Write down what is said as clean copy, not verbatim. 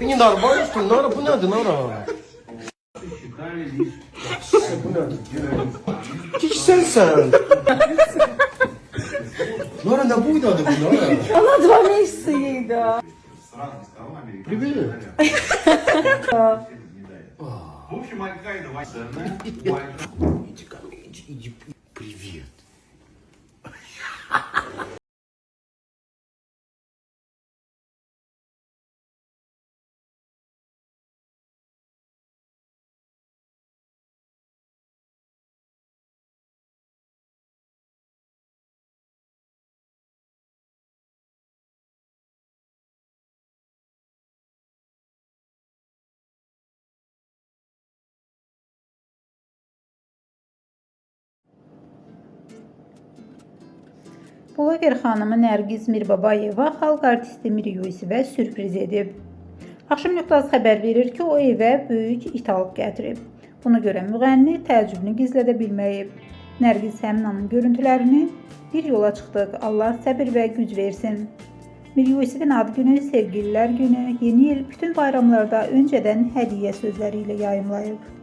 Beni narba işte, Nara bu nedir Nara? Bu nedir? Hiç sensen. Nara ne buydu adı bu Nara? Она 2 месяца ей, да. Привет. В общем, Аль-Каида Иди ко мне, иди, привет. Bloger xanımı Nərgiz Mirbabayeva xalq artisti Mir Yusifə sürpriz edib. Axşam nöqtəsi xəbər verir ki, o evə böyük it alıb gətirib. Buna görə müğənni təəccübünü gizlədə bilməyib. Nərgiz Səminanın görüntülərini "Bir yola çıxdıq, Allah səbir və güc versin. Mir Yusifin ad günü, sevgililər günü, yeni il, bütün bayramlarda öncədən hədiyyə sözləri ilə yayımlayıb.